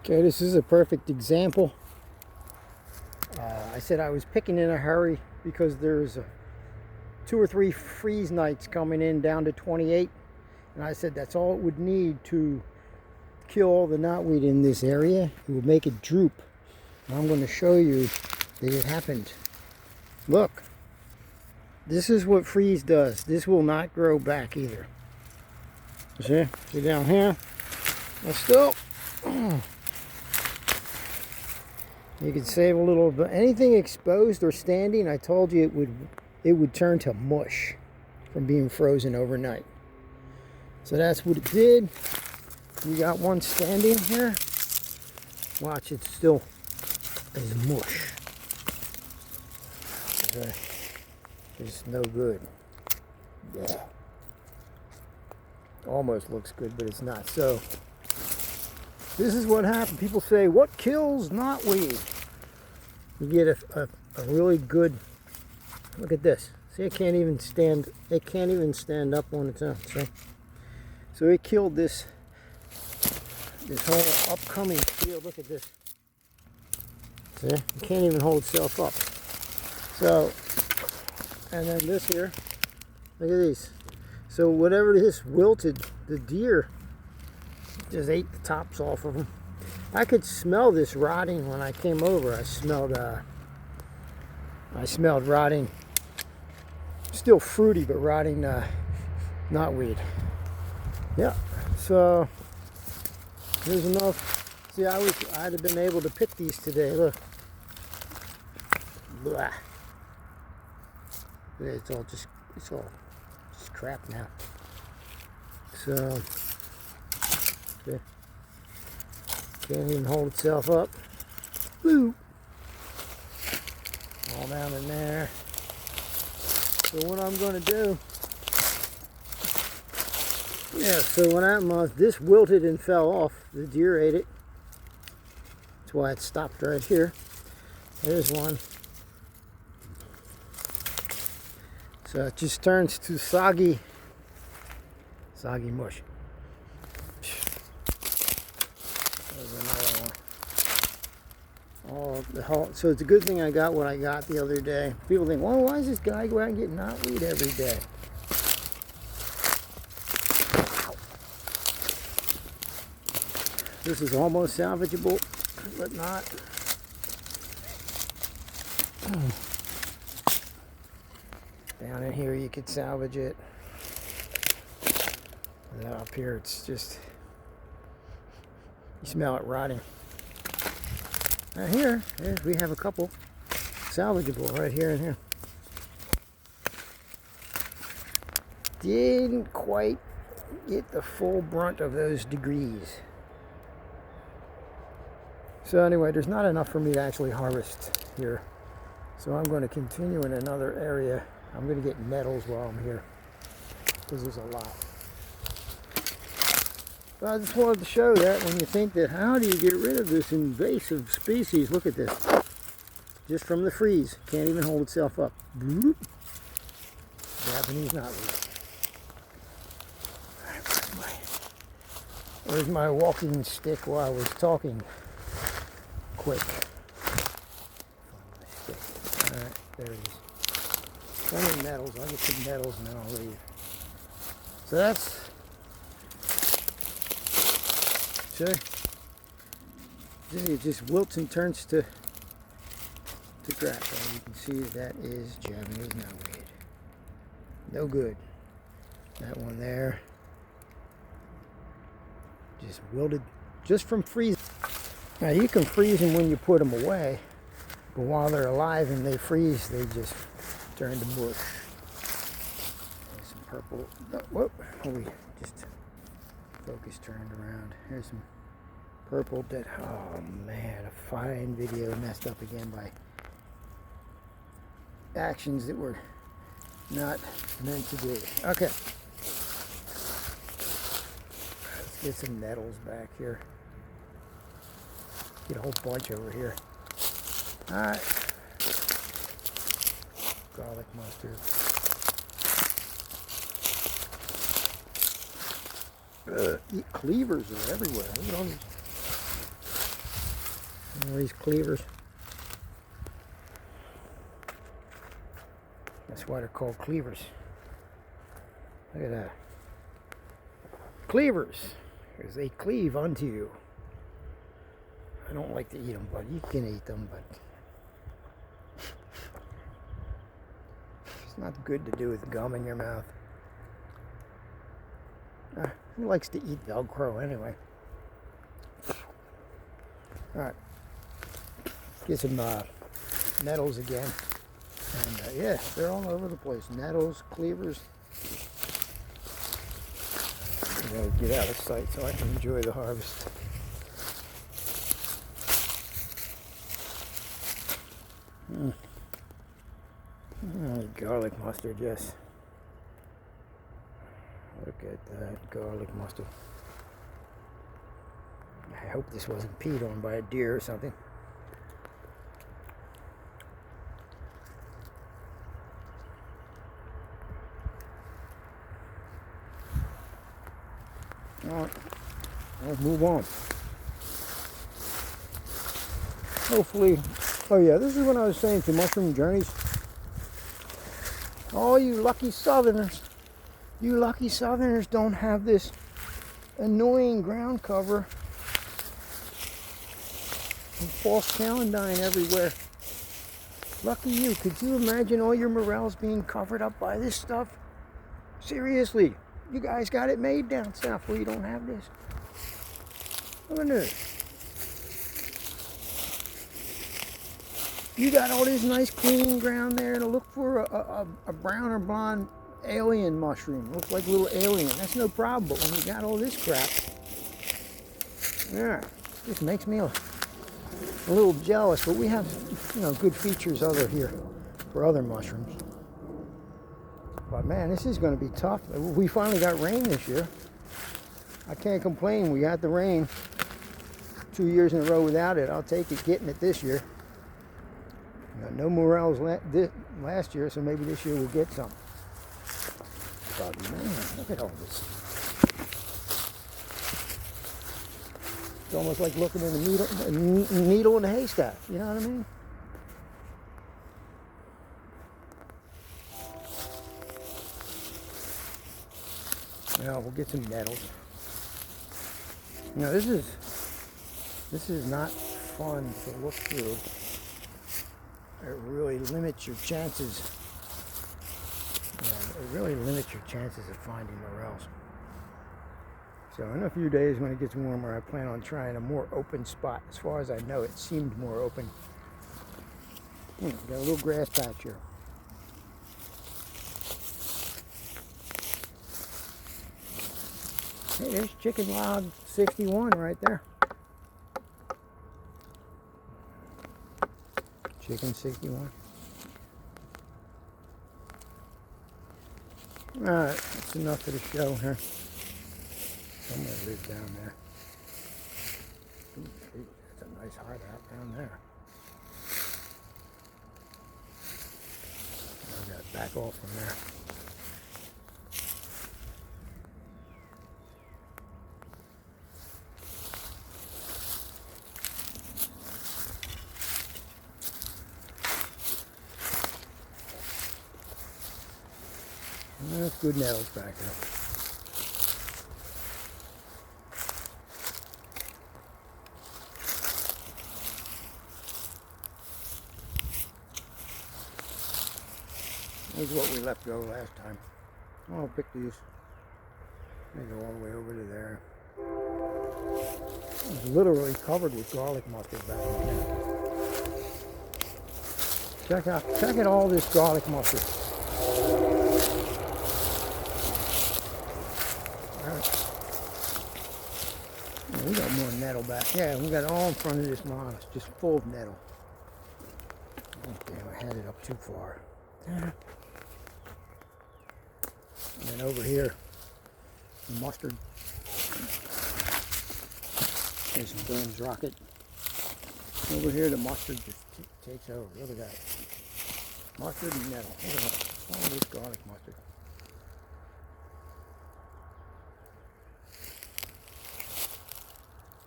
Okay, this is a perfect example. I said I was picking in a hurry because there's 2 or 3 freeze nights coming in down to 28. And I said that's all it would need to kill all the knotweed in this area. It would make it droop. And I'm going to show you that it happened. Look, this is what freeze does. This will not grow back either. See down here? And still, you can save a little bit. Anything exposed or standing, I told you it would turn to mush from being frozen overnight. So that's what it did. You got one standing here. Watch, it still is mush. It's no good. Yeah. Almost looks good, but it's not. So this is what happened. People say, what kills knotweed? You get a really good, look at this. See, it can't even stand up on its own. So it killed this whole upcoming field. Look at this. See, it can't even hold itself up. So, and then this here, look at these. So whatever this wilted, the deer just ate the tops off of them. I could smell this rotting when I came over. I smelled rotting, still fruity, but rotting knotweed. Yeah, so there's enough. See, I'd have been able to pick these today. Look. Blah. It's all just crap now. So, yeah. Can't even hold itself up. Woo! All down in there. So what I'm going to do, yeah, so what happened was this wilted and fell off. The deer ate it. That's why it stopped right here. There's one. So it just turns to soggy mush. There's another one. So it's a good thing I got what I got the other day. People think, well, why does this guy go out and get knotweed every day? This is almost salvageable, but not. Down in here you could salvage it. And up here it's just, you smell it rotting. Now here we have a couple salvageable right here and here. Didn't quite get the full brunt of those degrees. So anyway, there's not enough for me to actually harvest here. So I'm going to continue in another area. I'm going to get nettles while I'm here, because there's a lot. So I just wanted to show that when you think that how do you get rid of this invasive species, look at this. Just from the freeze. Can't even hold itself up. Bloop. Japanese knotweed. Where's my walking stick while I was talking? Quick. Alright, there it is. Plenty nettles. I'll get some nettles and then I'll leave. So that's, see, it just wilts and turns to crap. And you can see that is Japanese knotweed. No good. That one there just wilted just from freezing. Now you can freeze them when you put them away, but while they're alive and they freeze, they just turn to mush. There's some purple. Oh, whoop! We just focus turned around. Here's some purple dead. Oh man, a fine video messed up again by actions that were not meant to be. Okay, let's get some nettles back here. Get a whole bunch over here. All right. Garlic mustard. Cleavers are everywhere. Look at all these All these cleavers. That's why they're called cleavers. Look at that. Cleavers, because they cleave unto you. I don't like to eat them, but you can eat them, but it's not good to do with gum in your mouth. Who likes to eat Velcro anyway? Alright, get some nettles again. And yeah, they're all over the place. Nettles, cleavers. I gotta get out of sight so I can enjoy the harvest. Garlic mustard, yes. Look at that garlic mustard. I hope this wasn't peed on by a deer or something. Alright, let's move on. Hopefully, oh yeah, this is what I was saying to Mushroom Journeys. All you lucky southerners don't have this annoying ground cover and false calandine everywhere. Lucky you. Could you imagine all your morels being covered up by this stuff? Seriously, you guys got it made down south where you don't have this. Look at this. You got all this nice clean ground there to look for a brown or blonde alien mushroom. Looks like a little alien. That's no problem. But when you got all this crap, yeah, this makes me a little jealous. But we have, good features other here for other mushrooms. But man, this is going to be tough. We finally got rain this year. I can't complain. We got the rain 2 years in a row without it. I'll take it getting it this year. No morels last year, so maybe this year we'll get some. But man, look at all this. It's almost like looking in a needle in a haystack. You know what I mean? Now we'll get some nettles. This is not fun to look through. It really limits your chances. It really limits your chances of finding morels. So in a few days when it gets warmer, I plan on trying a more open spot. As far as I know, it seemed more open. Got a little grass patch here. Hey, there's Chicken Log 61 right there. Chicken 61. Alright, that's enough for the show here. Somewhere lives down there. Ooh, shoot, that's a nice hard out down there. I gotta back off from there. That's good nettles back there. This is what we left go last time. I'll pick these. They go all the way over to there. It was literally covered with garlic mustard back in there. Check out all this garlic mustard. We got more nettle back. Yeah, we got it all in front of this lawn. It's just full of nettle. Oh, damn, I had it up too far. And then over here, the mustard. There's some Burns Rocket. Over here, the mustard just takes over. Look at that. Mustard and nettle. Look at that. All this garlic mustard.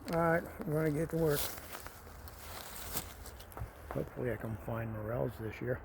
Alright, I'm going to get to work. Hopefully I can find morels this year.